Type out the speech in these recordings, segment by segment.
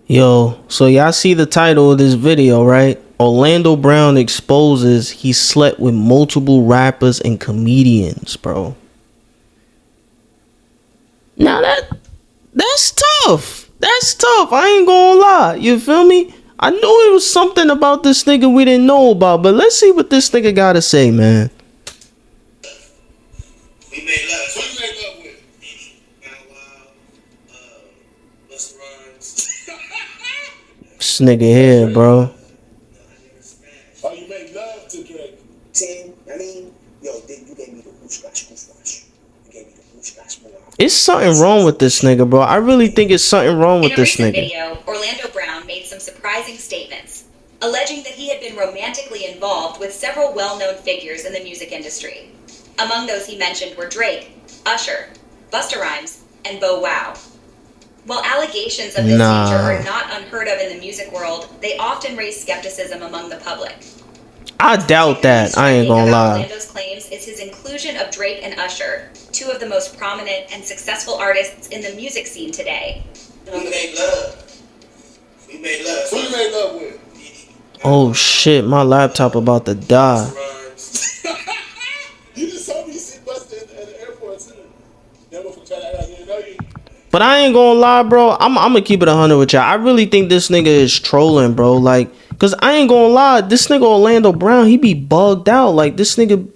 Yo, so y'all see the title of this video, right? Orlando Brown exposes he slept with multiple rappers and comedians, bro. Now that's tough. That's tough. I ain't gonna lie. You feel me? I knew it was something about this nigga we didn't know about, but let's see what this nigga gotta say, man. We made love. Who you made love with? Diddy, Busta Rhymes. This nigga here, bro. Oh, you made love to Drake. Tim, I mean, yo, you gave me the whoosh-gosh, whoosh-wash. You gave me the whoosh-gosh, whoosh-wash. It's something wrong with this nigga, bro. I really think it's something wrong with this nigga. In a recent video, Orlando Brown made some surprising statements, alleging that he had been romantically involved with several well-known figures in the music industry. Among those he mentioned were Drake, Usher, Busta Rhymes, and Bow Wow. While allegations of this nature are not unheard of in the music world, they often raise skepticism among the public. I doubt that. I ain't gonna lie. Orlando's claims is his inclusion of Drake and Usher, two of the most prominent and successful artists in the music scene today. We made love. We made love. Who you made love with? Oh shit, my laptop about to die. You just told me you see Busta at the airport too. Never forget that. I didn't know you. But I ain't gonna lie, bro. I'm gonna keep it 100 with y'all. I really think this nigga is trolling, bro. Like, cause I ain't gonna lie, this nigga Orlando Brown, he be bugged out. Like, this nigga,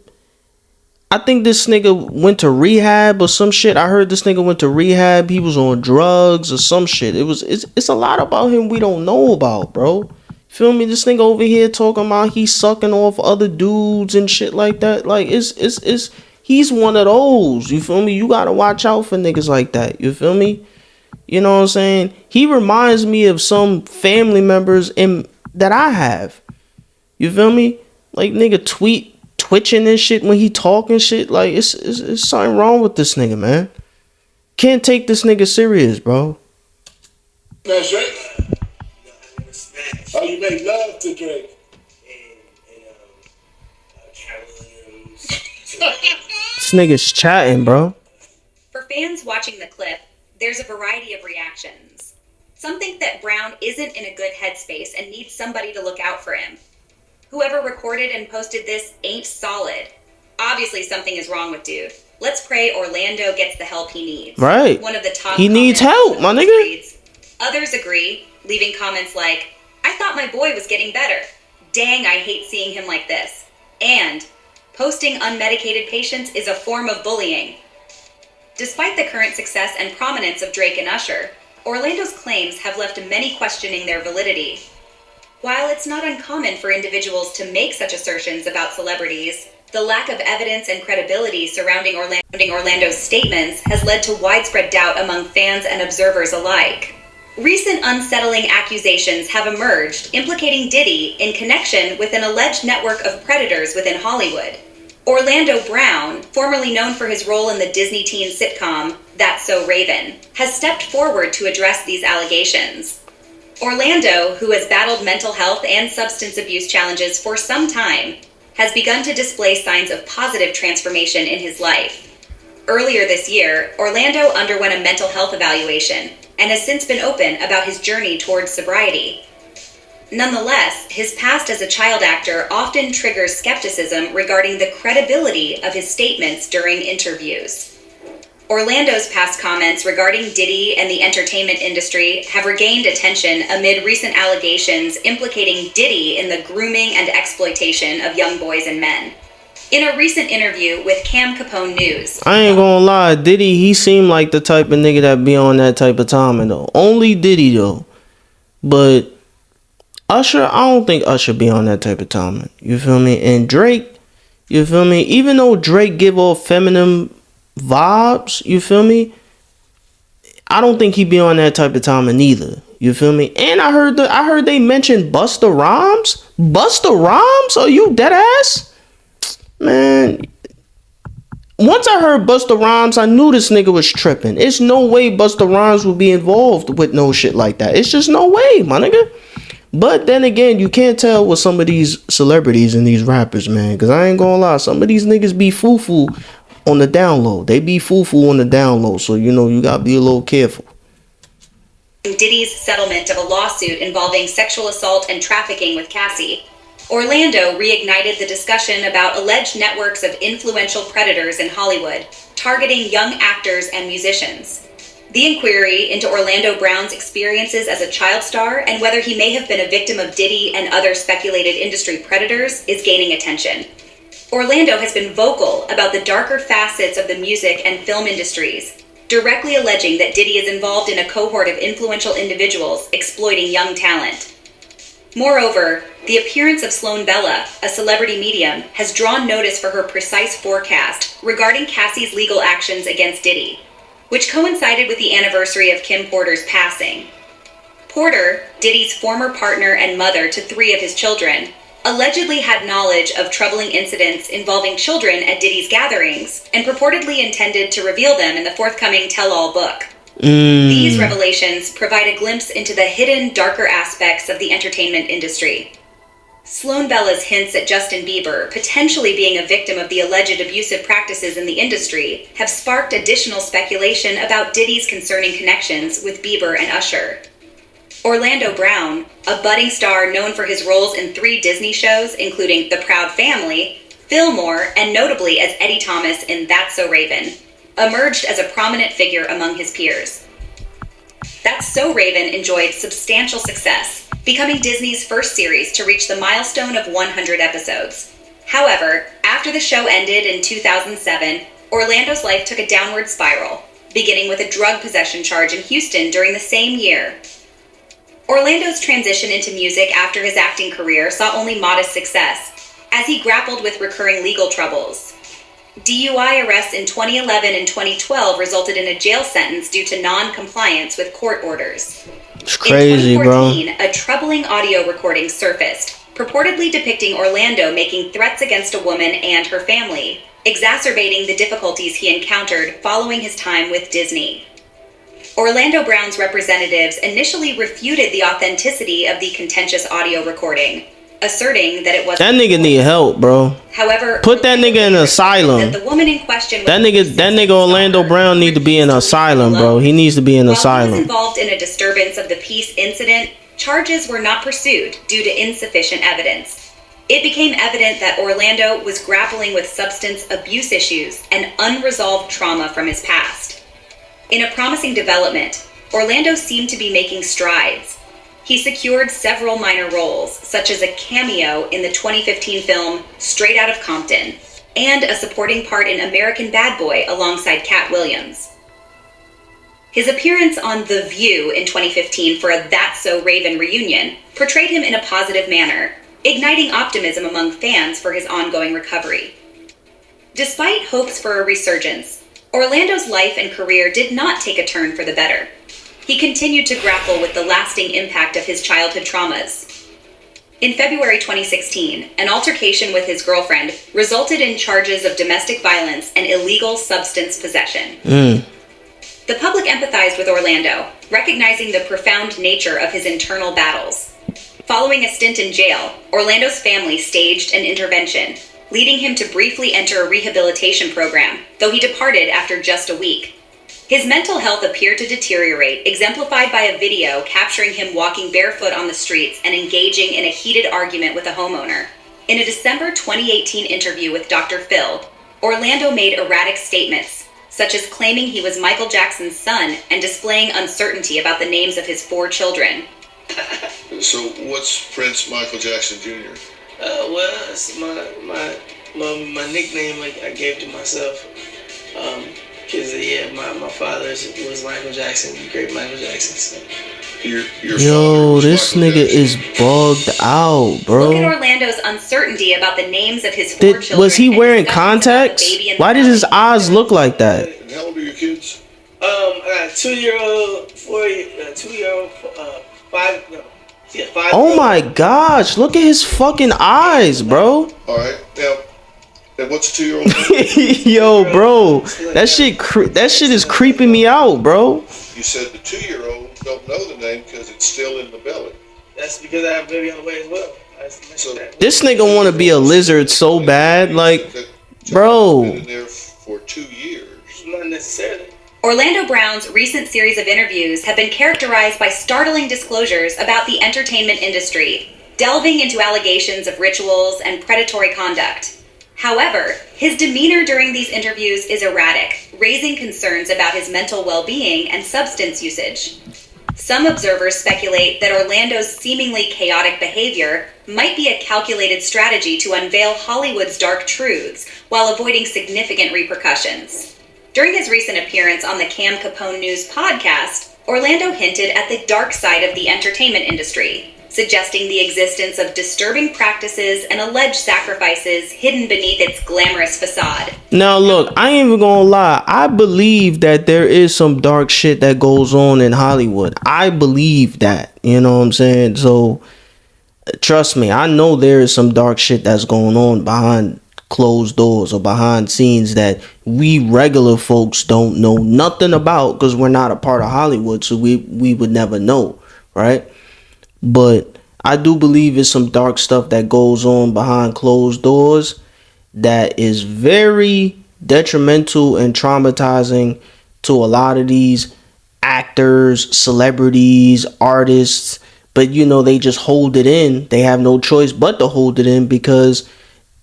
I think this nigga went to rehab or some shit. I heard this nigga went to rehab. He was on drugs or some shit. It's a lot about him we don't know about, bro. Feel me? This nigga over here talking about he's sucking off other dudes and shit like that. Like, he's one of those. You feel me? You gotta watch out for niggas like that. You feel me? You know what I'm saying? He reminds me of some family members that I have. You feel me? Like, nigga twitching and shit when he talking shit. Like, it's something wrong with this nigga, man. Can't take this nigga serious, bro. That's right. Oh, you made love to Drake. And Cat Williams. This nigga's chatting, bro. For fans watching the clip, there's a variety of reactions. Some think that Brown isn't in a good headspace and needs somebody to look out for him. Whoever recorded and posted this ain't solid. Obviously something is wrong with dude. Let's pray Orlando gets the help he needs. Right. One of the top he needs help, my nigga. Reads, others agree, leaving comments like, I thought my boy was getting better. Dang, I hate seeing him like this. And posting unmedicated patients is a form of bullying. Despite the current success and prominence of Drake and Usher, Orlando's claims have left many questioning their validity. While it's not uncommon for individuals to make such assertions about celebrities, the lack of evidence and credibility surrounding Orlando's statements has led to widespread doubt among fans and observers alike. Recent unsettling accusations have emerged implicating Diddy in connection with an alleged network of predators within Hollywood. Orlando Brown, formerly known for his role in the Disney teen sitcom That's So Raven, has stepped forward to address these allegations. Orlando, who has battled mental health and substance abuse challenges for some time, has begun to display signs of positive transformation in his life. Earlier this year, Orlando underwent a mental health evaluation and has since been open about his journey towards sobriety. Nonetheless, his past as a child actor often triggers skepticism regarding the credibility of his statements during interviews. Orlando's past comments regarding Diddy and the entertainment industry have regained attention amid recent allegations implicating Diddy in the grooming and exploitation of young boys and men. In a recent interview with Cam Capone News, I ain't gonna lie, Diddy, he seemed like the type of nigga that be on that type of timing though. Only Diddy though. But Usher, I don't think Usher be on that type of timing. You feel me? And Drake, you feel me? Even though Drake give off feminine vibes, you feel me? I don't think he be on that type of timing either. You feel me? And I heard they mentioned Busta Rhymes. Busta Rhymes? Are you dead ass? Man, once I heard Busta Rhymes, I knew this nigga was tripping. It's no way Busta Rhymes would be involved with no shit like that. It's just no way, my nigga. But then again, you can't tell with some of these celebrities and these rappers, man. Because I ain't gonna lie, some of these niggas be foo-foo on the down low. They be foo-foo on the down low. So, you know, you gotta be a little careful. Diddy's settlement of a lawsuit involving sexual assault and trafficking with Cassie, Orlando reignited the discussion about alleged networks of influential predators in Hollywood, targeting young actors and musicians. The inquiry into Orlando Brown's experiences as a child star and whether he may have been a victim of Diddy and other speculated industry predators is gaining attention. Orlando has been vocal about the darker facets of the music and film industries, directly alleging that Diddy is involved in a cohort of influential individuals exploiting young talent. Moreover, the appearance of Sloan Bella, a celebrity medium, has drawn notice for her precise forecast regarding Cassie's legal actions against Diddy, which coincided with the anniversary of Kim Porter's passing. Porter, Diddy's former partner and mother to 3 of his children, allegedly had knowledge of troubling incidents involving children at Diddy's gatherings and purportedly intended to reveal them in the forthcoming tell-all book. These revelations provide a glimpse into the hidden, darker aspects of the entertainment industry. Sloan Bella's hints at Justin Bieber potentially being a victim of the alleged abusive practices in the industry have sparked additional speculation about Diddy's concerning connections with Bieber and Usher. Orlando Brown, a budding star known for his roles in 3 Disney shows, including The Proud Family, Fillmore, and notably as Eddie Thomas in That's So Raven, emerged as a prominent figure among his peers. That's So Raven enjoyed substantial success, becoming Disney's first series to reach the milestone of 100 episodes. However, after the show ended in 2007, Orlando's life took a downward spiral, beginning with a drug possession charge in Houston during the same year. Orlando's transition into music after his acting career saw only modest success, as he grappled with recurring legal troubles. DUI arrests in 2011 and 2012 resulted in a jail sentence due to non-compliance with court orders. It's crazy, in 2014, bro. a troubling audio recording surfaced, purportedly depicting Orlando making threats against a woman and her family, exacerbating the difficulties he encountered following his time with Disney. Orlando Brown's representatives initially refuted the authenticity of the contentious audio recording, asserting that it was That nigga need help, bro. However, Put that nigga in an asylum. that the woman in question was That nigga Orlando Brown need to be in an asylum, bro. He needs to be in an While he was asylum. involved in a disturbance of the peace incident, charges were not pursued due to insufficient evidence. It became evident that Orlando was grappling with substance abuse issues and unresolved trauma from his past. In a promising development, Orlando seemed to be making strides. He secured several minor roles, such as a cameo in the 2015 film Straight Outta Compton, and a supporting part in American Bad Boy alongside Cat Williams. His appearance on The View in 2015 for a That's So Raven reunion portrayed him in a positive manner, igniting optimism among fans for his ongoing recovery. Despite hopes for a resurgence, Orlando's life and career did not take a turn for the better. He continued to grapple with the lasting impact of his childhood traumas. In February 2016, an altercation with his girlfriend resulted in charges of domestic violence and illegal substance possession. The public empathized with Orlando, recognizing the profound nature of his internal battles. Following a stint in jail, Orlando's family staged an intervention, leading him to briefly enter a rehabilitation program, though he departed after just a week. His mental health appeared to deteriorate, exemplified by a video capturing him walking barefoot on the streets and engaging in a heated argument with a homeowner. In a December 2018 interview with Dr. Phil, Orlando made erratic statements, such as claiming he was Michael Jackson's son and displaying uncertainty about the names of his 4 children. So what's Prince Michael Jackson Jr.? Well, it's my nickname I gave to myself. Cause my father was Michael Jackson, the great Michael Jackson. So. Yo, this nigga is bugged out, bro. Look at Orlando's uncertainty about the names of his 4 children. Was he and wearing discussions about the contacts? baby in the Why did his belly. eyes look like that? And how old are your kids? I got a 2-year-old, 2-year-old, 5. Yeah, 5. Oh my gosh, look at his fucking eyes, bro. All right. Now, and what's a 2-year-old? Yo, bro, that shit is creeping me out, bro. You said the 2-year-old don't know the name because it's still in the belly. That's because I have a baby on the way as well. So This nigga want to be a lizard so bad, like, that bro. been in there for 2 years. Not necessarily. Orlando Brown's recent series of interviews have been characterized by startling disclosures about the entertainment industry, delving into allegations of rituals and predatory conduct. However, his demeanor during these interviews is erratic, raising concerns about his mental well-being and substance usage. Some observers speculate that Orlando's seemingly chaotic behavior might be a calculated strategy to unveil Hollywood's dark truths while avoiding significant repercussions. During his recent appearance on the Cam Capone News podcast, Orlando hinted at the dark side of the entertainment industry, suggesting the existence of disturbing practices and alleged sacrifices hidden beneath its glamorous facade. Now look, I ain't even gonna lie. I believe that there is some dark shit that goes on in Hollywood. I believe that. You know what I'm saying? So trust me, I know there is some dark shit that's going on behind closed doors or behind scenes that we regular folks don't know nothing about because we're not a part of Hollywood, so we would never know, right? But I do believe it's some dark stuff that goes on behind closed doors that is very detrimental and traumatizing to a lot of these actors, celebrities, artists. But you know, they just hold it in. They have no choice but to hold it in because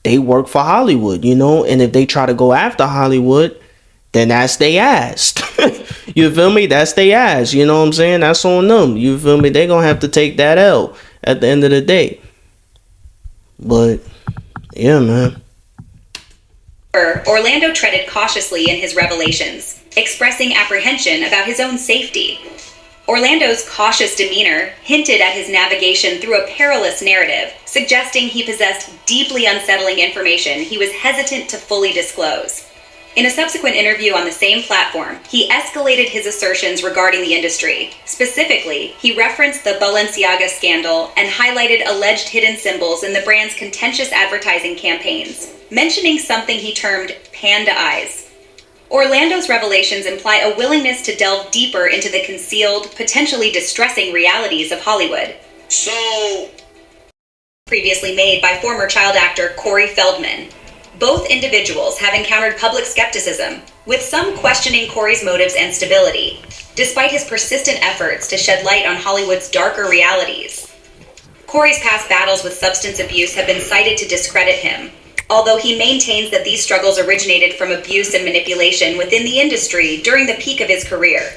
they work for Hollywood, you know. And if they try to go after Hollywood, then that's they ass. You feel me? That's they ass. You know what I'm saying? That's on them. You feel me? They gonna have to take that L at the end of the day. But yeah, man. Orlando treaded cautiously in his revelations, expressing apprehension about his own safety. Orlando's cautious demeanor hinted at his navigation through a perilous narrative, suggesting he possessed deeply unsettling information he was hesitant to fully disclose. In a subsequent interview on the same platform, he escalated his assertions regarding the industry. Specifically, he referenced the Balenciaga scandal and highlighted alleged hidden symbols in the brand's contentious advertising campaigns, mentioning something he termed panda eyes. Orlando's revelations imply a willingness to delve deeper into the concealed, potentially distressing realities of Hollywood. So, Previously made by former child actor Corey Feldman. Both individuals have encountered public skepticism, with some questioning Corey's motives and stability, despite his persistent efforts to shed light on Hollywood's darker realities. Corey's past battles with substance abuse have been cited to discredit him, although he maintains that these struggles originated from abuse and manipulation within the industry during the peak of his career.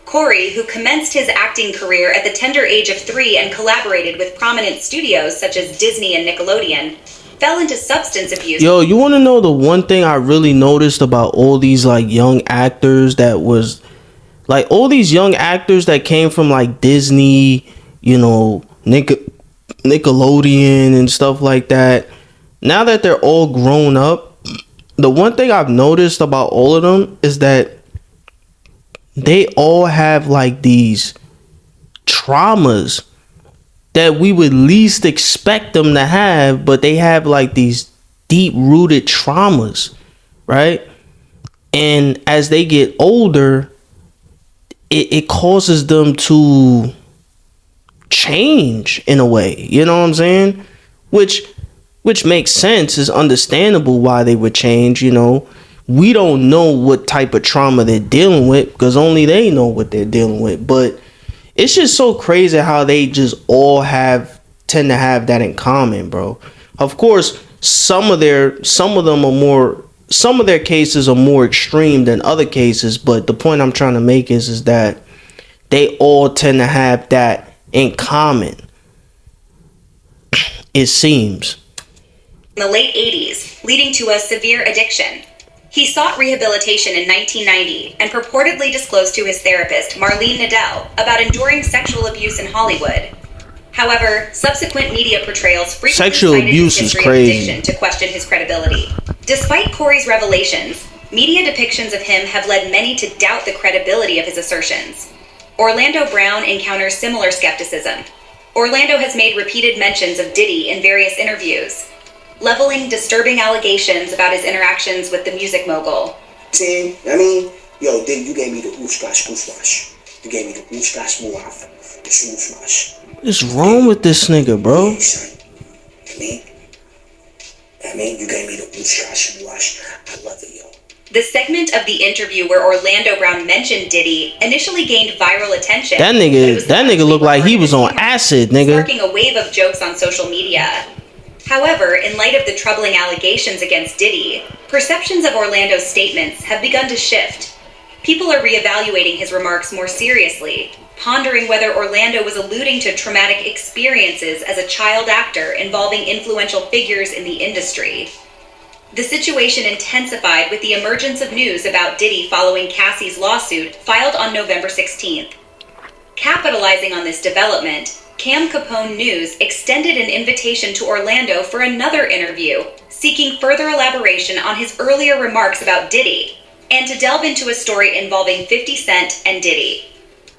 Corey, who commenced his acting career at the tender age of 3 and collaborated with prominent studios such as Disney and Nickelodeon, fell into substance abuse. Yo, you want to know the one thing I really noticed about all these like young actors that was like all these young actors that came from like Disney, you know, Nickelodeon and stuff like that. Now that they're all grown up, the one thing I've noticed about all of them is that they all have like these traumas that we would least expect them to have, but they have like these deep rooted traumas, right? And as they get older, it causes them to change in a way, you know what I'm saying? Which makes sense, is understandable why they would change, you know. We don't know what type of trauma they're dealing with because only they know what they're dealing with. But it's just so crazy how they just all tend to have that in common, bro. Of course, some of their cases are more extreme than other cases, but the point I'm trying to make is that they all tend to have that in common, it seems. In the late 80s, leading to a severe addiction. He sought rehabilitation in 1990 and purportedly disclosed to his therapist, Marlene Nadell, about enduring sexual abuse in Hollywood. However, subsequent media portrayals frequently cited his history of addiction to question his credibility. Despite Corey's revelations, media depictions of him have led many to doubt the credibility of his assertions. Orlando Brown encounters similar skepticism. Orlando has made repeated mentions of Diddy in various interviews, leveling disturbing allegations about his interactions with the music mogul. Tim, I mean, yo, Diddy, you gave me the oosh-gosh, goosh-wash. You gave me the oosh-gosh, moof, the shoosh-wash. What's wrong with this nigga, bro? Hey, son. I mean, you gave me the oosh-gosh, moosh. I love it, yo. The segment of the interview where Orlando Brown mentioned Diddy initially gained viral attention. That nigga looked like he was on acid, nigga. Sparking a wave of jokes on social media. However, in light of the troubling allegations against Diddy, perceptions of Orlando's statements have begun to shift. People are reevaluating his remarks more seriously, pondering whether Orlando was alluding to traumatic experiences as a child actor involving influential figures in the industry. The situation intensified with the emergence of news about Diddy following Cassie's lawsuit filed on November 16th. Capitalizing on this development, Cam Capone News extended an invitation to Orlando for another interview, seeking further elaboration on his earlier remarks about Diddy, and to delve into a story involving 50 Cent and Diddy.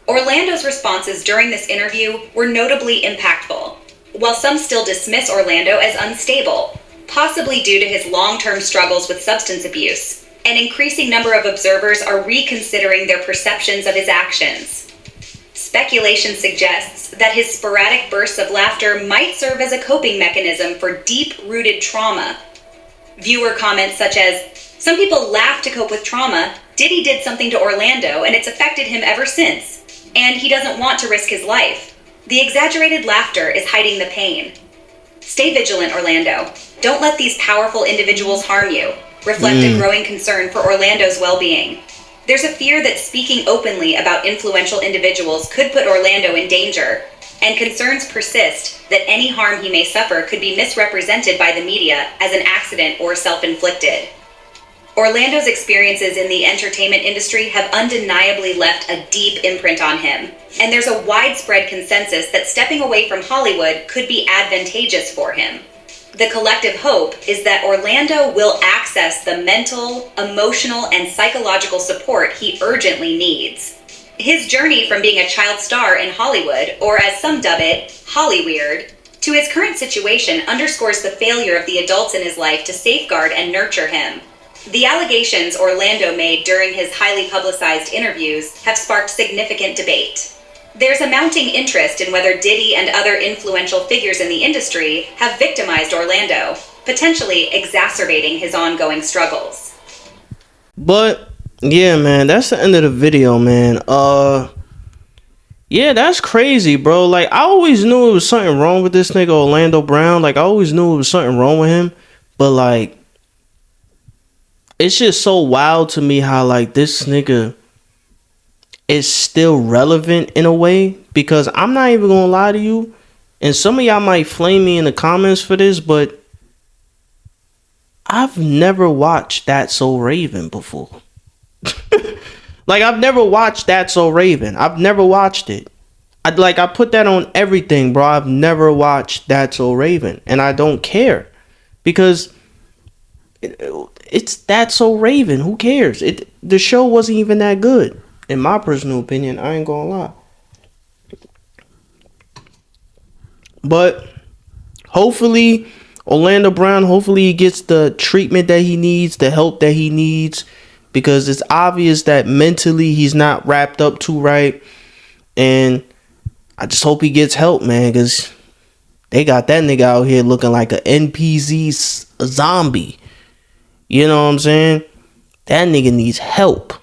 Orlando's responses during this interview were notably impactful. While some still dismiss Orlando as unstable, possibly due to his long-term struggles with substance abuse, an increasing number of observers are reconsidering their perceptions of his actions. Speculation suggests that his sporadic bursts of laughter might serve as a coping mechanism for deep-rooted trauma. Viewer comments such as, "Some people laugh to cope with trauma. Diddy did something to Orlando and it's affected him ever since. And he doesn't want to risk his life. The exaggerated laughter is hiding the pain." Stay vigilant, Orlando. Don't let these powerful individuals harm you. Reflect a growing concern for Orlando's well-being. There's a fear that speaking openly about influential individuals could put Orlando in danger, and concerns persist that any harm he may suffer could be misrepresented by the media as an accident or self-inflicted. Orlando's experiences in the entertainment industry have undeniably left a deep imprint on him, and there's a widespread consensus that stepping away from Hollywood could be advantageous for him. The collective hope is that Orlando will access the mental, emotional, and psychological support he urgently needs. His journey from being a child star in Hollywood, or as some dub it, Hollyweird, to his current situation underscores the failure of the adults in his life to safeguard and nurture him. The allegations Orlando made during his highly publicized interviews have sparked significant debate. There's a mounting interest in whether Diddy and other influential figures in the industry have victimized Orlando, potentially exacerbating his ongoing struggles. But yeah, man, that's the end of the video, man. Yeah, that's crazy, bro. Like, I always knew it was something wrong with this nigga Orlando Brown. Like, I always knew it was something wrong with him. But like, it's just so wild to me how like this nigga is still relevant in a way, because I'm not even gonna lie to you, and some of y'all might flame me in the comments for this, but I've never watched That's So Raven before. Like, I've never watched That's So Raven. I've never watched it. I put that on everything, bro. I've never watched That's So Raven, and I don't care, because it's That's So Raven. Who cares? The show wasn't even that good. In my personal opinion, I ain't gonna lie. But hopefully, Orlando Brown, hopefully he gets the treatment that he needs, the help that he needs, because it's obvious that mentally he's not wrapped up too right. And I just hope he gets help, man, because they got that nigga out here looking like a NPC zombie. You know what I'm saying? That nigga needs help.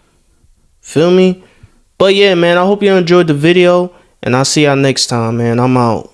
Feel me? But yeah, man, I hope you enjoyed the video, and I'll see y'all next time, man. I'm out.